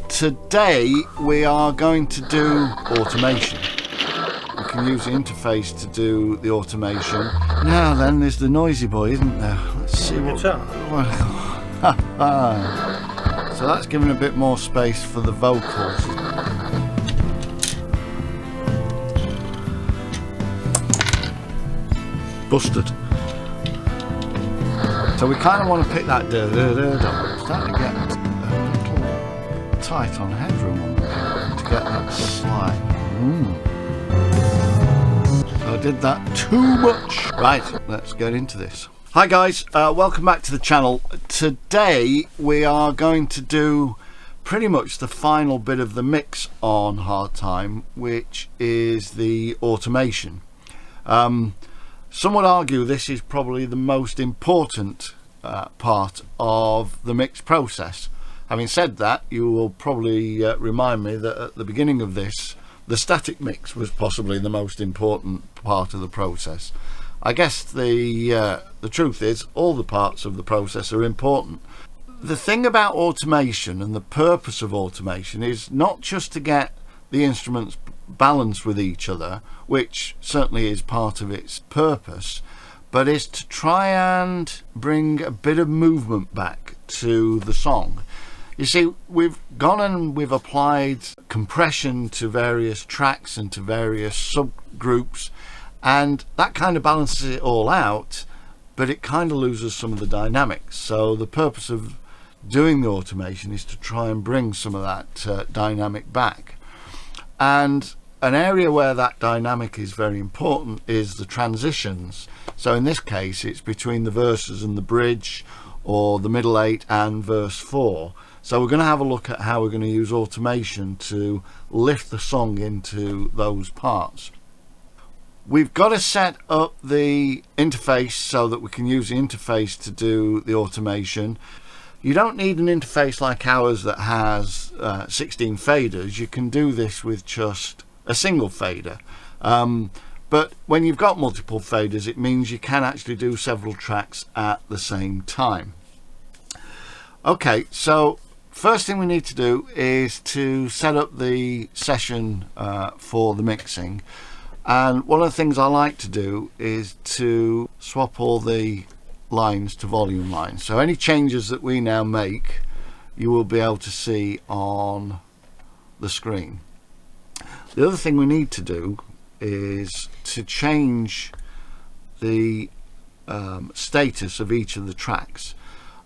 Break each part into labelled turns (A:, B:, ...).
A: Today we are going to do automation. We can use the interface to do the automation. Now then, there's the noisy boy, isn't there? Let's see what... So that's giving a bit more space for the vocals. Busted. So we kind of want to pick that da-da-da-da. It's starting to get a little tight on headroom on the piano to get that slide. I did that too much. Right, let's get into this. Hi guys, welcome back to the channel. Today we are going to do pretty much the final bit of the mix on Hard Time, which is the automation. Some would argue this is probably the most important part of the mix process. Having said that, you will probably remind me that at the beginning of this, the static mix was possibly the most important part of the process. I guess the truth is all the parts of the process are important. The thing about automation and the purpose of automation is not just to get the instruments balanced with each other, which certainly is part of its purpose, but is to try and bring a bit of movement back to the song. You see, we've gone and we've applied compression to various tracks and to various subgroups, and that kind of balances it all out, but it kind of loses some of the dynamics. So the purpose of doing the automation is to try and bring some of that dynamic back. And an area where that dynamic is very important is the transitions. So in this case it's between the verses and the bridge, or the middle eight and verse 4. So we're going to have a look at how we're going to use automation to lift the song into those parts. We've got to set up the interface so that we can use the interface to do the automation. You don't need an interface like ours that has 16 faders. You can do this with just a single fader. But when you've got multiple faders, it means you can actually do several tracks at the same time. Okay, so first thing we need to do is to set up the session for the mixing. And one of the things I like to do is to swap all the lines to volume lines. So any changes that we now make, you will be able to see on the screen. The other thing we need to do is to change the status of each of the tracks.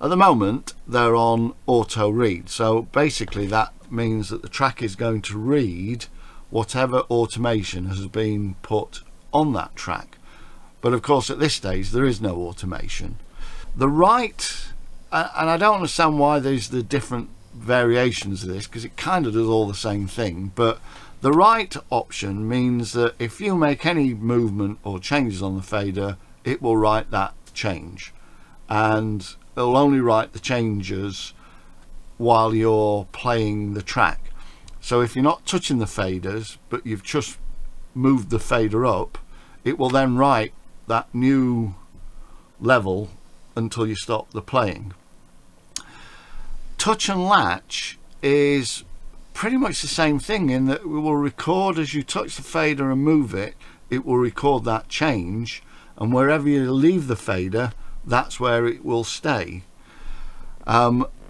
A: At the moment they're on auto read, so basically that means that the track is going to read whatever automation has been put on that track. But of course at this stage there is no automation. The right, and I don't understand why there's the different variations of this, because it kind of does all the same thing, but the right option means that if you make any movement or changes on the fader, it will write that change, and it'll only write the changes while you're playing the track. So if you're not touching the faders but you've just moved the fader up, it will then write that new level until you stop the playing. Touch and latch is pretty much the same thing in that it will record as you touch the fader and move it, it will record that change, and wherever you leave the fader, that's where it will stay.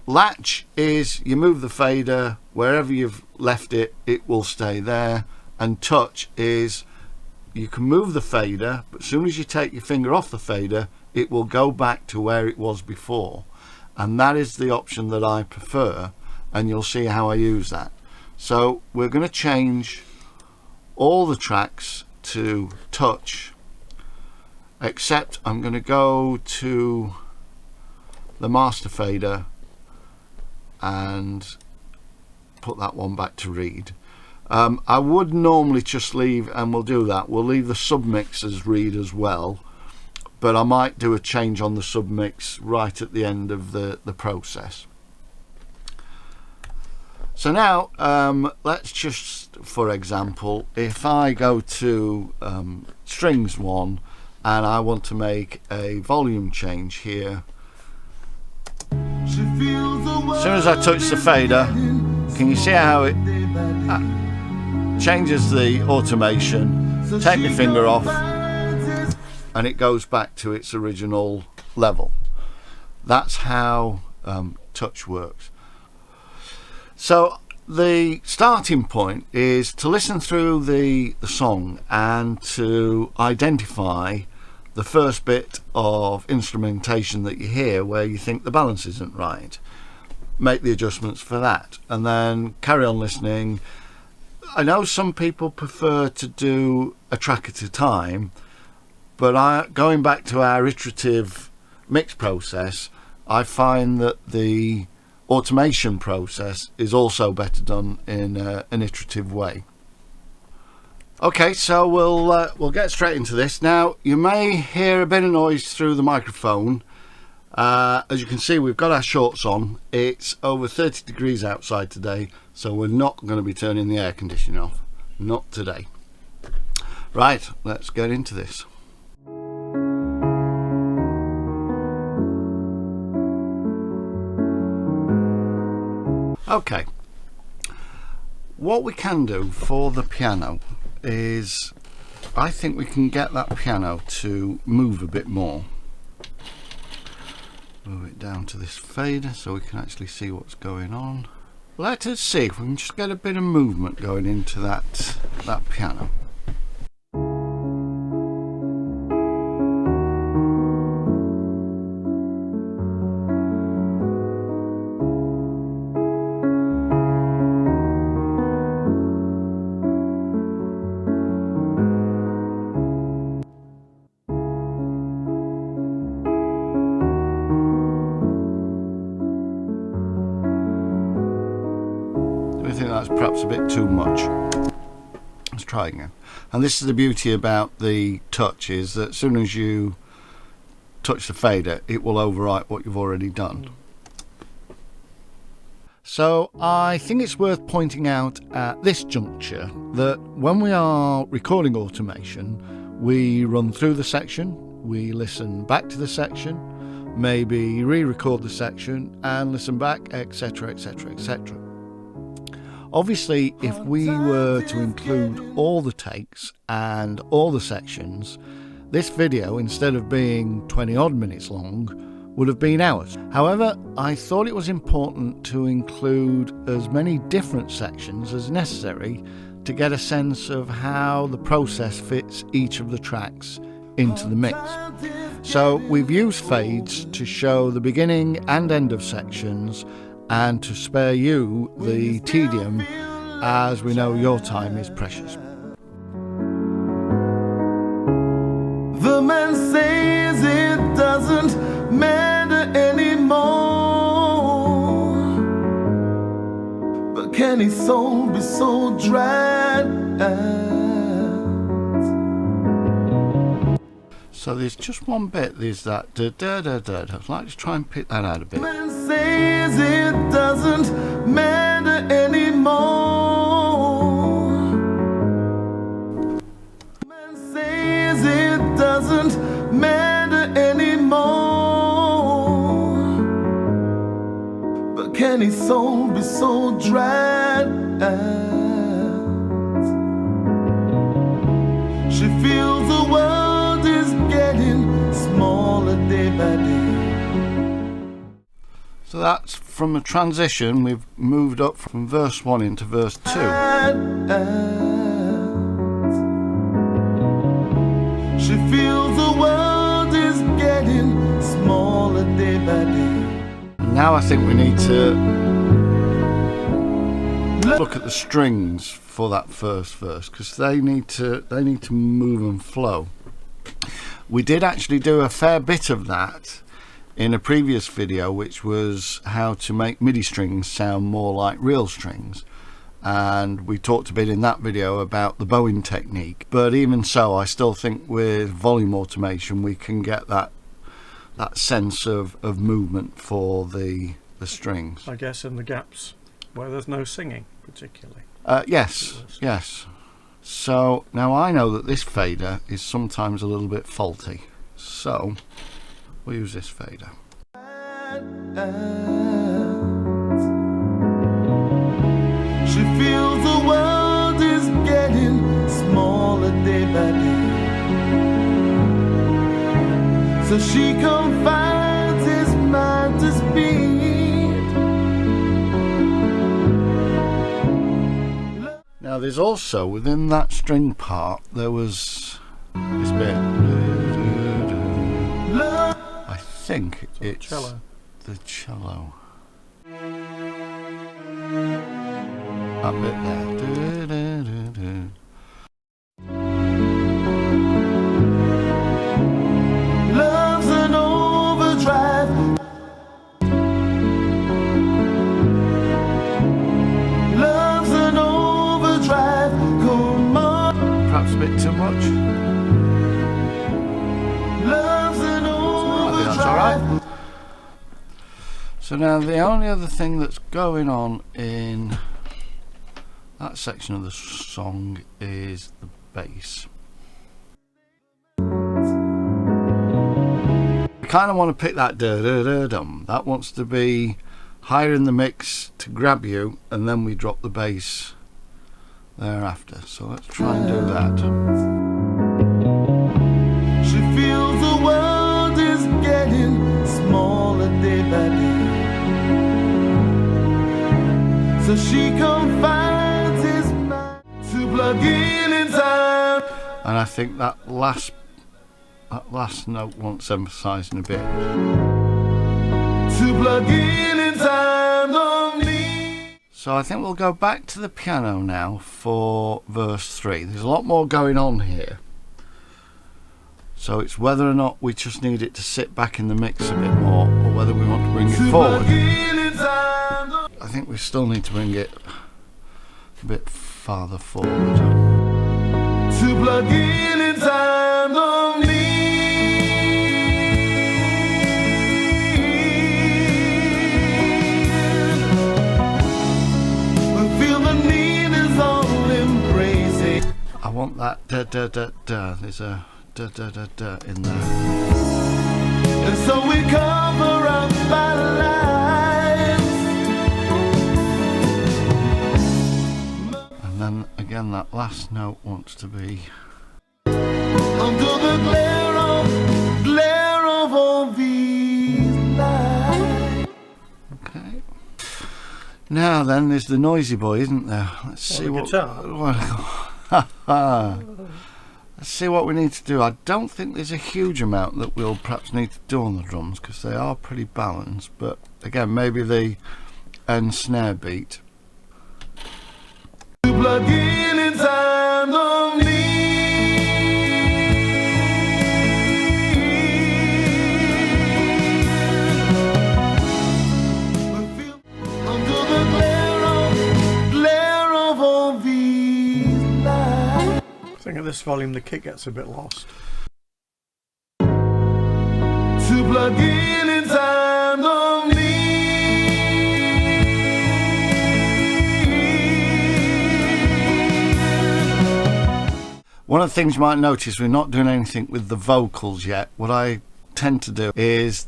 A: Latch is you move the fader, wherever you've left it, it will stay there. And touch is you can move the fader, but as soon as you take your finger off the fader, it will go back to where it was before. And that is the option that I prefer, and you'll see how I use that. So we're going to change all the tracks to touch, except I'm going to go to the master fader and put that one back to read. I would normally just leave, and we'll do that, we'll leave the submix as read as well, but I might do a change on the submix right at the end of the process. So now let's just, for example, if I go to strings 1 and I want to make a volume change here, as soon as I touch the fader, Can you see how it changes the automation? Take my finger off and it goes back to its original level. That's how touch works. So the starting point is to listen through the song and to identify the first bit of instrumentation that you hear where you think the balance isn't right. Make the adjustments for that and then carry on listening. I know some people prefer to do a track at a time, but going back to our iterative mix process, I find that the automation process is also better done in an iterative way. Okay, so we'll get straight into this. Now you may hear a bit of noise through the microphone. As you can see, we've got our shorts on. It's over 30 degrees outside today, so we're not going to be turning the air conditioning off. Not today. Right, let's get into this. Okay, what we can do for the piano is, I think we can get that piano to move a bit more. Move it down to this fader so we can actually see what's going on. Let us see if we can just get a bit of movement going into that piano. I think that's perhaps a bit too much. Let's try again. And this is the beauty about the touch, is that as soon as you touch the fader, it will overwrite what you've already done. So I think it's worth pointing out at this juncture that when we are recording automation, we run through the section, we listen back to the section, maybe re-record the section and listen back, etc, etc, etc. Obviously, if we were to include all the takes and all the sections, this video, instead of being 20 odd minutes long, would have been hours. However, I thought it was important to include as many different sections as necessary to get a sense of how the process fits each of the tracks into the mix. So we've used fades to show the beginning and end of sections and to spare you the tedium, as we know your time is precious.
B: The man says it doesn't matter anymore, but can his soul be so dried out?
A: So there's just one bit, there's that da da da da. I'd like to try and pick that out a bit.
B: The man says it doesn't matter anymore. The man says it doesn't matter anymore, but can his soul be so dried out? She feels the world is getting smaller day by day.
A: So that's from a transition. We've moved up from verse 1 into verse 2.
B: She feels the world is getting smaller day by day.
A: And now I think we need to look at the strings for that first verse, because they need to move and flow. We did actually do a fair bit of that in a previous video, which was how to make MIDI strings sound more like real strings, and we talked a bit in that video about the bowing technique. But even so, I still think with volume automation we can get that sense of movement for the strings.
C: I guess in the gaps where there's no singing particularly.
A: Yes. So now I know that this fader is sometimes a little bit faulty, so we'll use this fader.
B: She feels the world is getting smaller day by day. So she confines his mind to speed.
A: Now there's also, within that string part, there was this bit. I think it's
C: cello.
A: The cello. That bit there.
B: Love's an overdrive. Love's an overdrive. Come on.
A: Perhaps a bit too much.
B: Love's an overdrive.
A: That's alright. So now the only other thing that's going on in that section of the song is the bass. I kind of want to pick that da-da-da-dum. That wants to be higher in the mix to grab you, and then we drop the bass thereafter. So let's try and do that.
B: She feels the world is getting smaller day by day. So she confines his mind to plug in time.
A: And I think that last note wants emphasising a bit.
B: To plug in time on me.
A: So I think we'll go back to the piano now for verse 3. There's a lot more going on here. So it's whether or not we just need it to sit back in the mix a bit more, or whether we want to bring it forward. I think we still need to bring it a bit farther forward.
B: To plug in time on me. We feel the need is all embracing.
A: I want that da da da da. There's a da da da da in there.
B: And so we cover up our lives.
A: And then again, that last note wants to be
B: Under the glare of all these lights.
A: okay. Now then, there's the noisy boy, isn't there? Let's see
C: the
A: what.
C: guitar.
A: Let's see what we need to do. I don't think there's a huge amount that we'll perhaps need to do on the drums, because they are pretty balanced. But again, maybe the end snare beat.
B: To plug in time on me. We feel under the glare of all these lights.
C: I think at this volume the kick gets a bit lost.
B: To plug in time on me.
A: One of the things you might notice, we're not doing anything with the vocals yet. What I tend to do is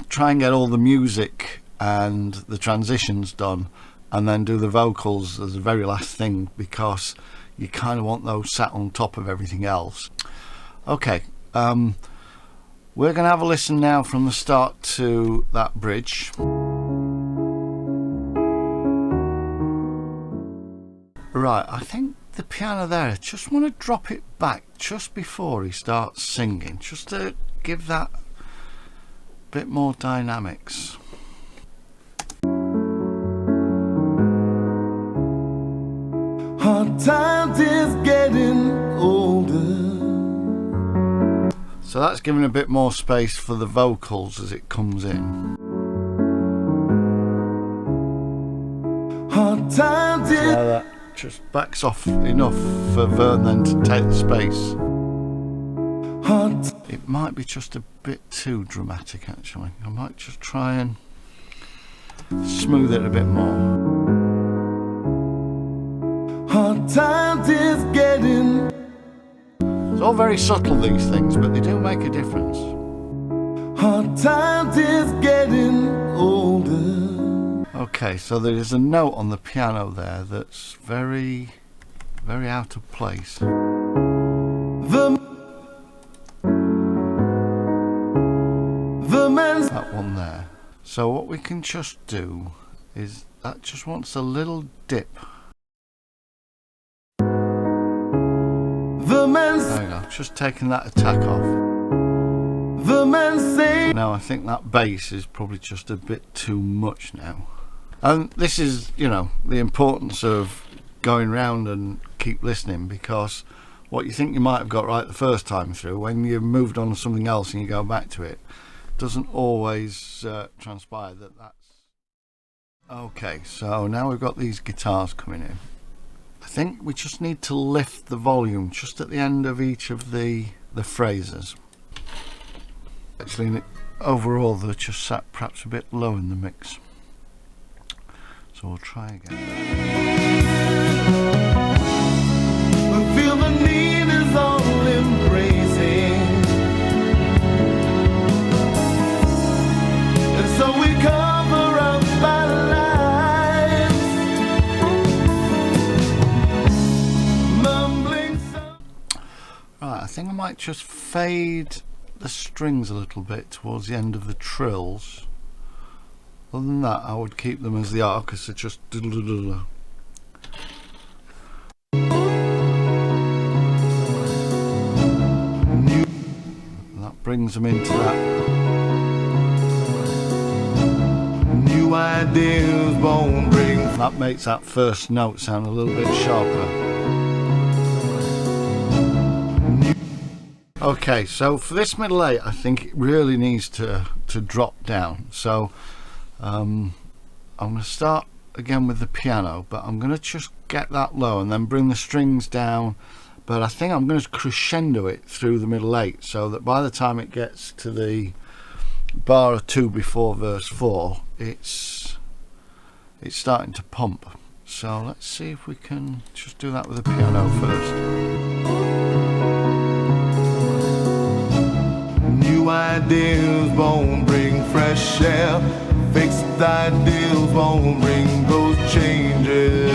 A: try and get all the music and the transitions done, and then do the vocals as the very last thing, because you kind of want those sat on top of everything else. Okay, we're going to have a listen now from the start to that bridge. Right, I think the piano there, I just want to drop it back just before he starts singing, just to give that bit more dynamics.
B: Hard times is getting older.
A: So that's giving a bit more space for the vocals as it comes in.
B: Hard times is
A: So that just backs off enough for Vern then to take the space.
B: hard.
A: It might be just a bit too dramatic actually. I might just try and smooth it a bit more.
B: Hard times is getting.
A: It's all very subtle, these things, but they do make a difference.
B: Hard times is getting older.
A: Okay, so there is a note on the piano there that's very, very out of place. That one there. So what we can just do is, that just wants a little dip. There we go, just taking that attack off. Now I think that bass is probably just a bit too much now. And this is, you know, the importance of going round and keep listening, because what you think you might have got right the first time through, when you've moved on to something else and you go back to it, doesn't always transpire that that's... Okay, so now we've got these guitars coming in. I think we just need to lift the volume just at the end of each of the phrases. Actually, overall they're just sat perhaps a bit low in the mix. So we'll try again.
B: We feel the need is all embracing, and so we cover up our lives, mumbling some...
A: Right, I think I might just fade the strings a little bit towards the end of the trills. Other than that, I would keep them as they are, because they're just that brings them into that.
B: New ideas won't bring...
A: That makes that first note sound a little bit sharper. Okay, so for this middle eight, I think it really needs to drop down. So I'm going to start again with the piano, but I'm going to just get that low and then bring the strings down. But I think I'm going to crescendo it through the middle eight, so that by the time it gets to the bar or two before verse 4, it's starting to pump. So let's see if we can just do that with the piano first.
B: New ideas won't bring fresh air. Fixed ideals won't bring those changes.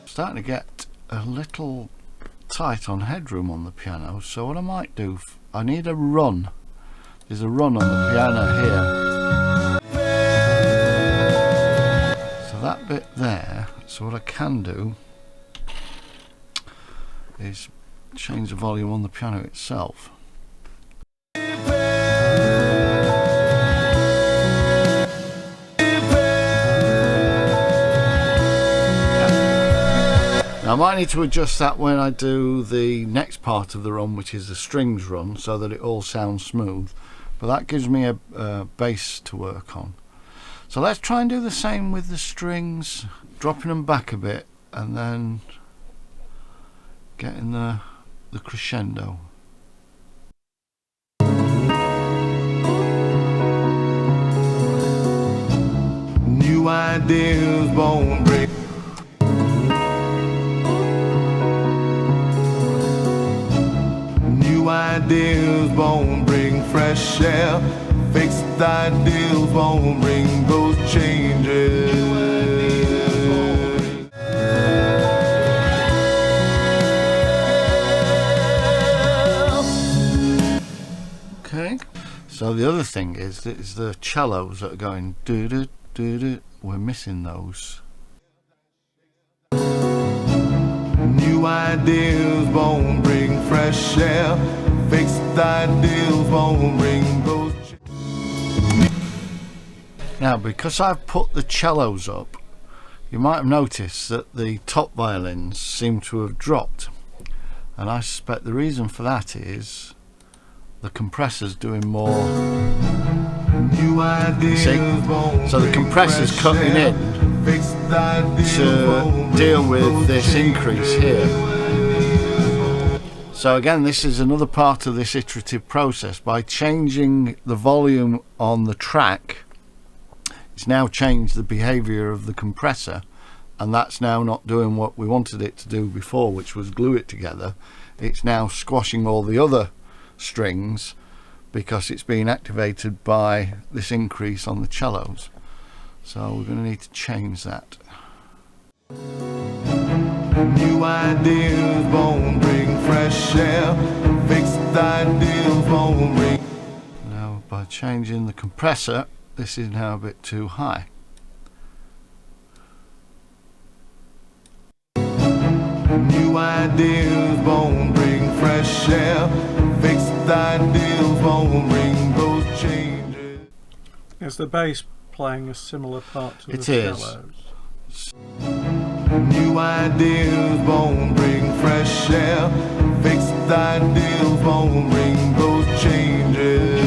A: Starting to get a little tight on headroom on the piano, so what I might do, I need a run. There's a run on the piano here, so that bit there. So what I can do is change the volume on the piano itself. Now I might need to adjust that when I do the next part of the run, which is the strings run, so that it all sounds smooth. But that gives me a bass to work on. So let's try and do the same with the strings, dropping them back a bit and then getting the crescendo.
B: New ideas won't break. New ideas won't bring fresh air. Fixed ideals won't bring those changes.
A: Okay, so the other thing is the cellos that are going do do do do. We're missing those.
B: New ideas won't bring fresh air. Fixed ideals won't bring those.
A: Now, because I've put the cellos up, you might have noticed that the top violins seem to have dropped, and I suspect the reason for that is the compressor's doing more.
B: New ideas won't
A: so the
B: bring
A: compressor's
B: fresh
A: cutting
B: air.
A: in
B: Fixed ideals
A: to
B: won't
A: deal
B: bring
A: with
B: those
A: this increase
B: changes.
A: here. So again, this is another part of this iterative process. By changing the volume on the track, it's now changed the behavior of the compressor, and that's now not doing what we wanted it to do before, which was glue it together. It's now squashing all the other strings because it's being activated by this increase on the cellos. So we're going to need to change that.
B: New ideas won't bring fresh air. Fixed ideas won't bring.
A: Now, by changing the compressor, this is now a bit too high.
B: New ideas won't bring fresh air. Fixed ideas won't bring those changes.
C: Is the bass playing a similar part to the
A: It is.
C: cellos?
B: New ideas won't bring fresh air. Fixed ideas won't bring those changes.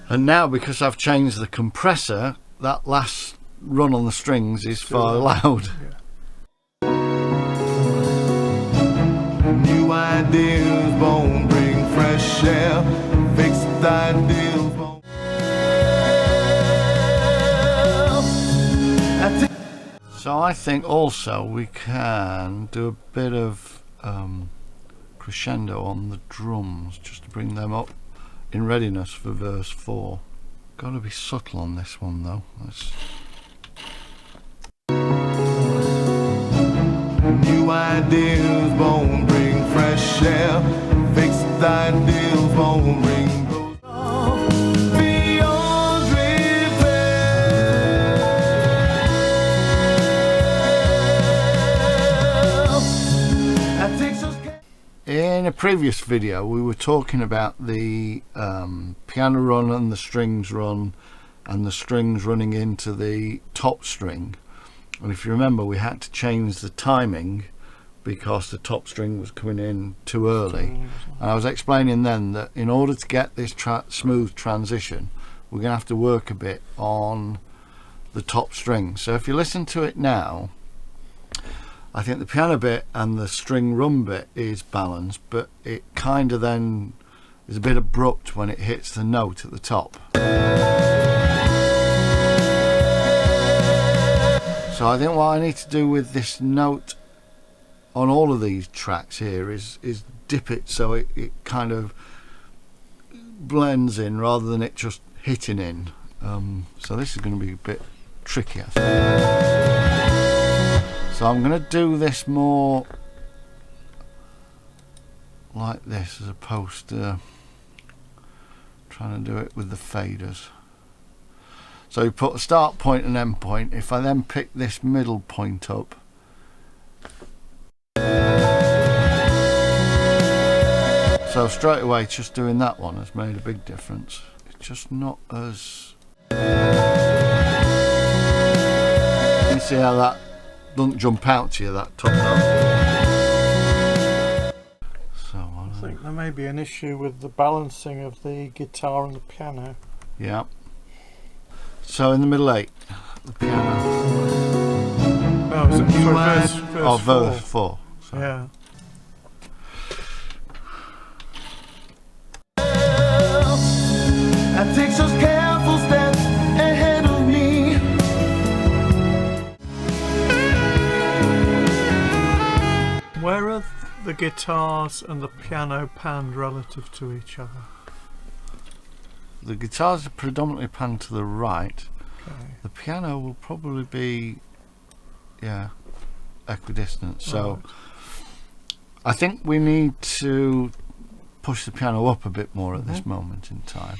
A: And now, because I've changed the compressor, that last run on the strings is far loud.
C: Yeah.
B: New ideas won't bring fresh air. Fixed ideas won't.
A: So I think also we can do a bit of crescendo on the drums, just to bring them up in readiness for verse 4. Got to be subtle on this one though.
B: New ideas won't bring fresh air. Fixed ideas won't bring those beyond repair. That takes us.
A: In a previous video we were talking about the piano run and the strings run and the strings running into the top string, and if you remember we had to change the timing because the top string was coming in too early, and I was explaining then that in order to get this smooth transition we're going to have to work a bit on the top string. So if you listen to it now, I think the piano bit and the string run bit is balanced, but it kind of then is a bit abrupt when it hits the note at the top. So I think what I need to do with this note on all of these tracks here is dip it so it kind of blends in rather than it just hitting in. So this is going to be a bit tricky, I think. So I'm going to do this more like this as opposed to trying to do it with the faders. So you put a start point and end point. If I then pick this middle point up, so straight away just doing that one has made a big difference. It's just not as... You see how that doesn't jump out to you, that top note. So
C: I think there may be an issue with the balancing of the guitar and the piano.
A: yeah. So in the middle 8, the piano.
C: Oh, is it
A: Verse 4. So.
C: Yeah.
B: That takes us careful steps ahead of me.
C: Where are the guitars and the piano panned relative to each other?
A: The guitars are predominantly panned to the right.
C: Okay.
A: The piano will probably be, yeah, equidistant. So
C: Right.
A: I think we need to push the piano up a bit more at this moment in time.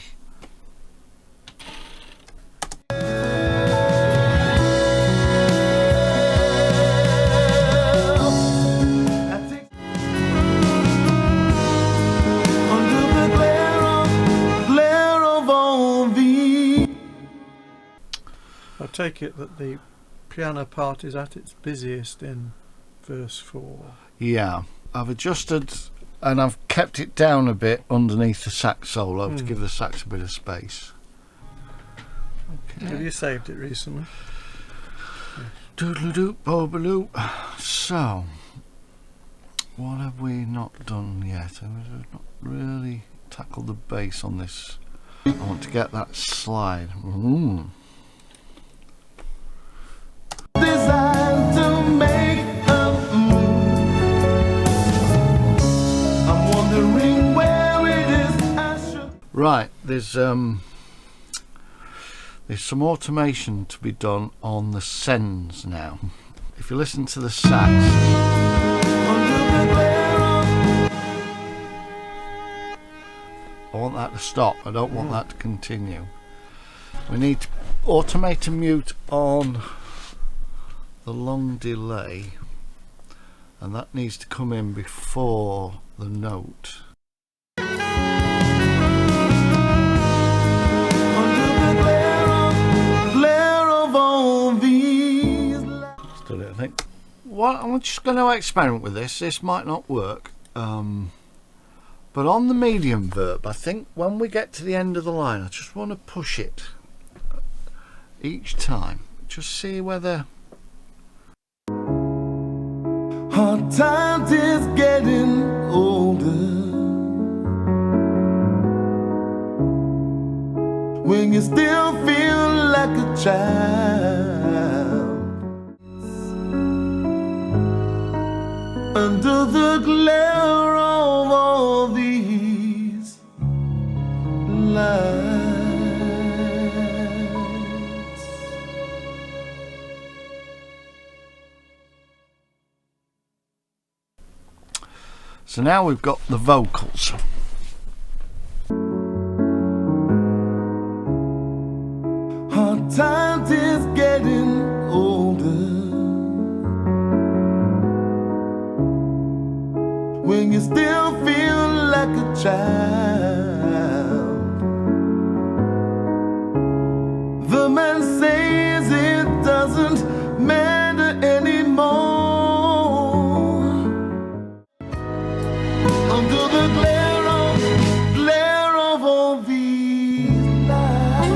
C: I take it that the piano part is at its busiest in verse 4.
A: Yeah, I've adjusted and I've kept it down a bit underneath the sax solo to give the sax a bit of space. Okay.
C: Have you saved it recently?
A: Doodle-doo, bobaloo. So, what have we not done yet? We've not really tackled the bass on this I want to get that slide.
B: Designed to make a move. I'm wondering where it is I should.
A: Right, there's some automation to be done on the sends now. If you listen to the sax, I want that to stop. I don't want that to continue. We need to automate and mute on the long delay, and that needs to come in before the note. Still don't think. Well, I'm just going to experiment with this. This might not work. But on the medium verb, I think when we get to the end of the line, I just want to push it each time. Just see whether...
B: Hard times is getting older. When you still feel like a child. Under the glare of all these lights.
A: So now we've got the vocals.
B: Hard times is getting older. When you still feel like a child. The man says it doesn't matter anymore. Under the glare of all these lights.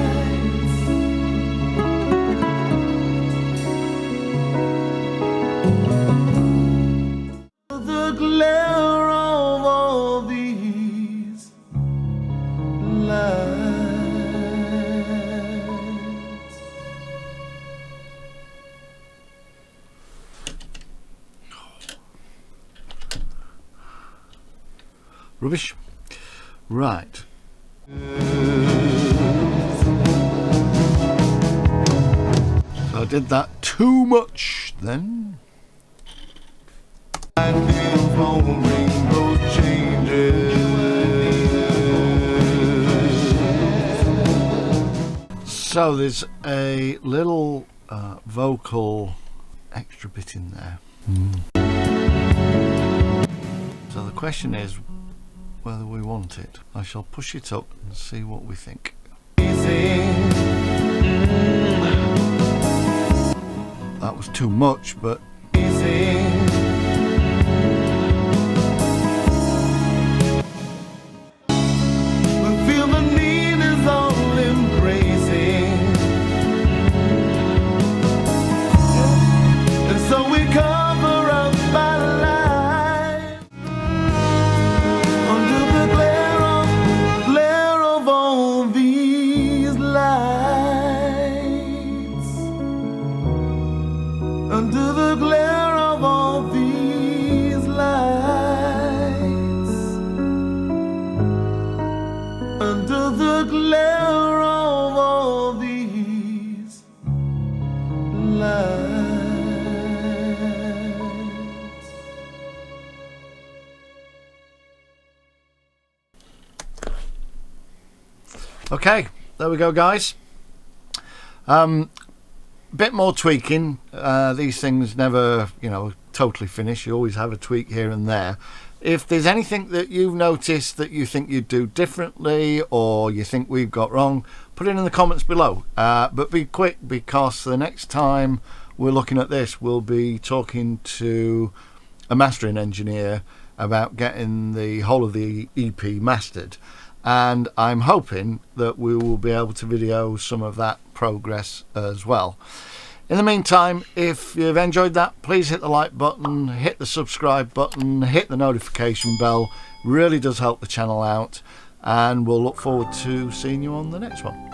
B: The glare of all these lights.
A: Rubbish. Right. So I did that too much then.
B: Ideals won't bring those changes.
A: So there's a little vocal extra bit in there. So the question is whether we want it. I shall push it up and see what we think. That was too much, but
B: Feel the need is all embracing. And so we cover up our lives under the glare of all these lights. Under the glare of all these lights. Under the glare of all these lights.
A: okay, there we go, guys. Bit more tweaking. These things never, totally finish. You always have a tweak here and there. If there's anything that you've noticed that you think you'd do differently or you think we've got wrong, put it in the comments below. But be quick, because the next time we're looking at this, we'll be talking to a mastering engineer about getting the whole of the EP mastered. And I'm hoping that we will be able to video some of that progress as well. In the meantime, if you've enjoyed that, please hit the like button, hit the subscribe button, hit the notification bell. Really does help the channel out. and we'll look forward to seeing you on the next one.